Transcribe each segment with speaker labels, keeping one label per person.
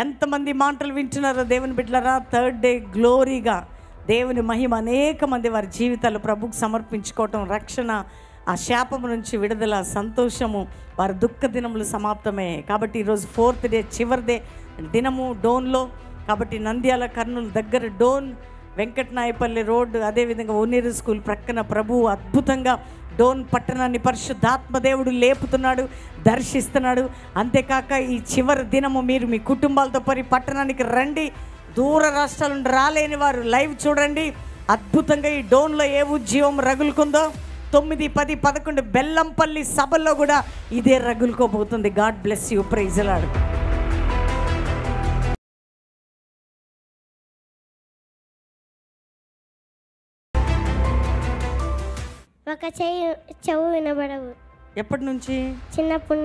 Speaker 1: ఎంతమంది మాటలు వింటున్నారో దేవుని బిడ్డలారా. థర్డ్ డే గ్లోరీగా దేవుని మహిమ అనేక మంది వారి జీవితాలు ప్రభుకు సమర్పించుకోవటం, రక్షణ, ఆ శాపము నుంచి విడుదల, సంతోషము, వారి దుఃఖ దినములు సమాప్తమే. కాబట్టి ఈరోజు ఫోర్త్ డే, చివరి దినము డోన్లో. కాబట్టి నంద్యాల కర్నూలు దగ్గర డోన్, వెంకటనాయపల్లి రోడ్డు, అదేవిధంగా ఉన్నీరు స్కూల్ ప్రక్కన ప్రభువు అద్భుతంగా డోన్ పట్టణాన్ని పరిశుద్ధాత్మ దేవుడు లేపుతున్నాడు, దర్శిస్తున్నాడు. అంతేకాక ఈ చివరి దినము మీరు మీ కుటుంబాలతో పట్టణానికి రండి. దూర రాష్ట్రాల నుండి రాలేని వారు లైవ్ చూడండి. అద్భుతంగా ఈ డోన్లో ఏ ఉద్యమం రగులుకుందో 9, 10, 11 బెల్లంపల్లి సభల్లో కూడా ఇదే రగులుకోబోతుంది. God bless you. Praise the Lord.
Speaker 2: ఒక చెవు వినబడవు.
Speaker 1: ఎప్పటి నుంచి?
Speaker 2: చిన్నప్పటి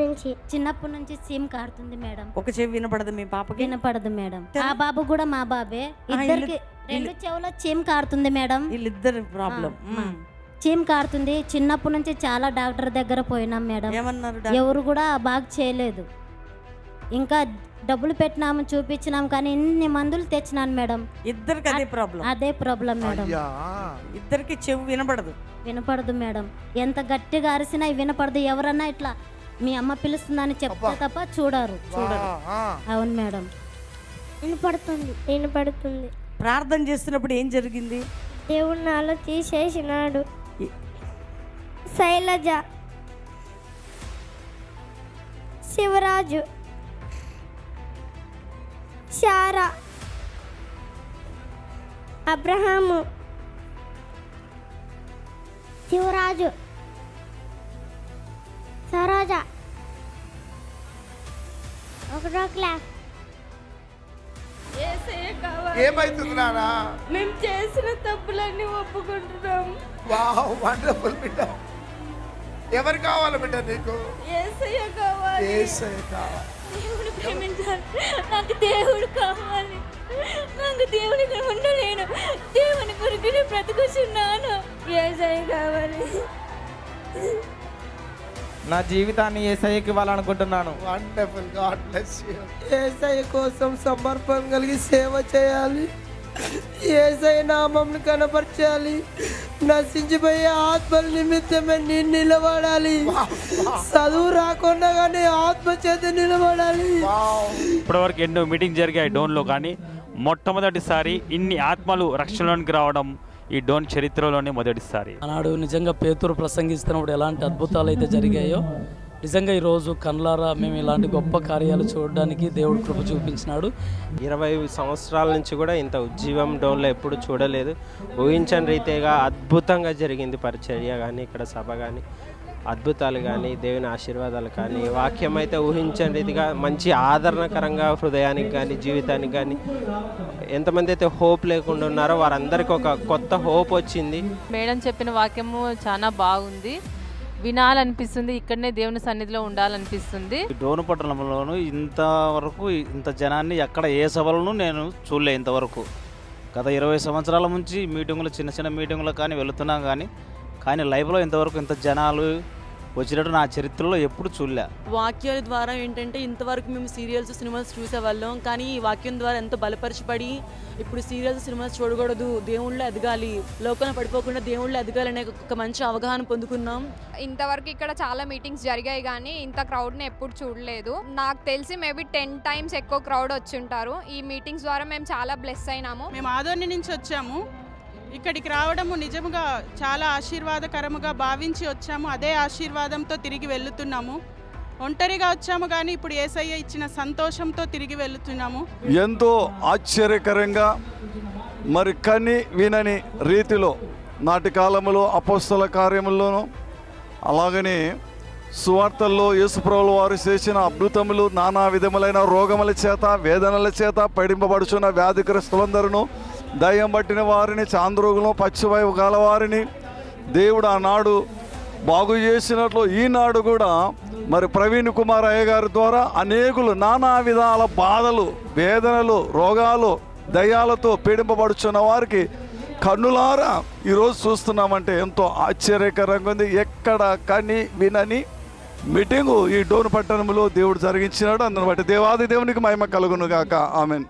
Speaker 2: నుంచి సిమ్ కారుతుంది మేడం.
Speaker 1: ఒక చెవి వినపడదు మీ పాపకి?
Speaker 2: వినపడదు మేడం. ఆ బాబు కూడా మా బాబే. ఇద్దరికి రెండు చెవులో చీమ్ కారుతుంది మేడం.
Speaker 1: వీళ్ళిద్దరు ప్రాబ్లం.
Speaker 2: చీమ్ కారుతుంది. చిన్నప్పటి నుంచి చాలా డాక్టర్ దగ్గర పోయినాం మేడం.
Speaker 1: ఏమన్నారు?
Speaker 2: ఎవరు కూడా బాగా చేయలేదు. ఇంకా డబ్బులు పెట్టినాము, చూపించినాం, కానీ ఇన్ని మందులు తెచ్చినాను మేడం.
Speaker 1: ఇద్దరికి అదే ప్రాబ్లం
Speaker 2: మేడం.
Speaker 1: ఇద్దరికి చెవు
Speaker 2: వినపడదు మేడం. ఎంత గట్టిగా అరిసినా వినపడదు. ఎవరన్నా ఇట్లా మీ అమ్మ పిలుస్తుందని చెప్తే తప్ప చూడరు. అవును మేడం. వినపడుతుంది.
Speaker 1: ప్రార్థన చేస్తున్నప్పుడు ఏం జరిగింది?
Speaker 2: దేవుడు నాలో తీసేసినాడు. శైలజ, శివరాజు, శారా, అబ్రహాము, శివరాజు, సరోజ, ఒకటో క్లాస్.
Speaker 3: ఏమైతుందిరా?
Speaker 2: మేము చేసిన తప్పులన్నీ ఒప్పుకుంటున్నాం.
Speaker 3: వావ్, వండర్ఫుల్ బిడ్డ. ఎవరు కావాలి బిడ్డ నీకు?
Speaker 2: యేసయ్య కావాలి.
Speaker 3: యేసయ్య కావాలి.
Speaker 2: దేవుని ప్రేమించాలి. నాకు దేవుడు కావాలి. నాకు దేవుని ఉండలేను. దేవుని కొరకు నేను బ్రతుకుతున్నాను. యేసయ్య కావాలి.
Speaker 4: నా జీవితాన్ని యేసయ్యకి ఇవ్వాలనుకుంటున్నాను.
Speaker 3: Wonderful. God bless you.
Speaker 5: Yesayya కోసం సమర్పణ కలిగి సేవ చేయాలి. యేసయ్య నామమును కనపరచాలి. నశించిపోయే ఆత్మల నిమిత్తమే నేను నిలబడాలి. చదువు రాకుండా కానీ ఆత్మ చేత నిలబడాలి.
Speaker 6: ఇప్పటివరకు ఎన్నో మీటింగ్ జరిగాయి డోన్లో, కానీ మొట్టమొదటిసారి ఇన్ని ఆత్మలు రక్షణలోనికి రావడం ఈ డోన్ చరిత్రలోనే మొదటిసారి.
Speaker 7: ఆనాడు నిజంగా పేతురు ప్రసంగిస్తున్నప్పుడు ఎలాంటి అద్భుతాలు అయితే జరిగాయో, నిజంగా ఈరోజు కన్లారా మేము ఇలాంటి గొప్ప కార్యాలు చూడడానికి దేవుడు కృప చూపించినాడు.
Speaker 8: 20 సంవత్సరాల నుంచి కూడా ఇంత ఉజ్జీవం డోన్లో ఎప్పుడు చూడలేదు. ఊహించని రీతిగా అద్భుతంగా జరిగింది పరిచర్య కానీ, ఇక్కడ సభ కానీ, అద్భుతాలు కానీ, దేవుని ఆశీర్వాదాలు కానీ, వాక్యం అయితే ఊహించని రీతిగా మంచి ఆదరణకరంగా హృదయానికి కానీ, జీవితానికి కానీ, ఎంతమంది అయితే హోప్ లేకుండా ఉన్నారో వారందరికీ ఒక కొత్త హోప్ వచ్చింది.
Speaker 9: మేడం చెప్పిన వాక్యము చాలా బాగుంది. వినాలనిపిస్తుంది. ఇక్కడనే దేవుని సన్నిధిలో ఉండాలనిపిస్తుంది.
Speaker 10: డోను పట్టణంలోను ఇంతవరకు ఇంత జనాన్ని ఎక్కడ ఏ సభలను నేను చూడలే ఇంతవరకు. గత 20 సంవత్సరాల నుంచి మీటింగులు, చిన్న చిన్న మీటింగులు కానీ వెళుతున్నాం, కానీ లైవ్లో ఇంతవరకు ఇంత జనాలు వచ్చినట్టు నా చరిత్రలో ఎప్పుడు చూడలే.
Speaker 11: వాక్యాల ద్వారా ఏంటంటే ఇంతవరకు మేము సీరియల్స్, సినిమాస్ చూసేవాళ్ళం, కానీ ఈ వాక్యం ద్వారా ఎంతో బలపరచబడి ఇప్పుడు సీరియల్స్, సినిమాస్ చూడకూడదు, దేవుళ్ళో ఎదగాలి, లోకంలో పడిపోకుండా దేవుళ్ళో ఎదగాలి అనే ఒక మంచి అవగాహన పొందుకున్నాం.
Speaker 12: ఇంతవరకు ఇక్కడ చాలా మీటింగ్స్ జరిగాయి, కానీ ఇంత క్రౌడ్ని ఎప్పుడు చూడలేదు. నాకు తెలిసి మేబీ 10 times ఎక్కువ క్రౌడ్ వచ్చి ఉంటారు. ఈ మీటింగ్స్ ద్వారా మేము చాలా బ్లెస్ అయినాము.
Speaker 13: మేము ఆదోని నుంచి వచ్చాము. ఇక్కడికి రావడము నిజంగా చాలా ఆశీర్వాదకరముగా భావించి వచ్చాము. అదే ఆశీర్వాదంతో తిరిగి వెళ్తున్నాము. ఒంటరిగా వచ్చాము, కానీ ఇప్పుడు యేసయ్య ఇచ్చిన సంతోషంతో తిరిగి వెళ్తున్నాము.
Speaker 14: ఎంతో ఆశ్చర్యకరంగా మరి కని వినని రీతిలో నాటి కాలంలో అపోస్తల కార్యముల్లోనూ అలాగనే సువార్తల్లో యేసుప్రభుల వారు చేసిన అద్భుతములు, నానా విధములైన రోగముల చేత, వేదనల చేత పీడింపబడుచున్న వ్యాధిగ్రస్తులందరూ, దయ్యం పట్టిన వారిని, చాంద్రోగులను, పచ్చివైపు గలవారిని దేవుడు ఆనాడు బాగు చేసినట్లు ఈనాడు కూడా మరి ప్రవీణ్ కుమార్ అయ్య గారి ద్వారా అనేకులు నానా విధాల బాధలు, వేదనలు, రోగాలు, దయ్యాలతో పీడింపబడుచున్న వారికి కన్నులారా ఈరోజు చూస్తున్నామంటే ఎంతో ఆశ్చర్యకరంగా ఉంది. ఎక్కడ కని వినని మీటింగు ఈ డోన్ పట్టణంలో దేవుడు జరిగించినాడు. అందుని బట్టి దేవాది దేవునికి మహిమ కలుగును గాక. ఆమెన్.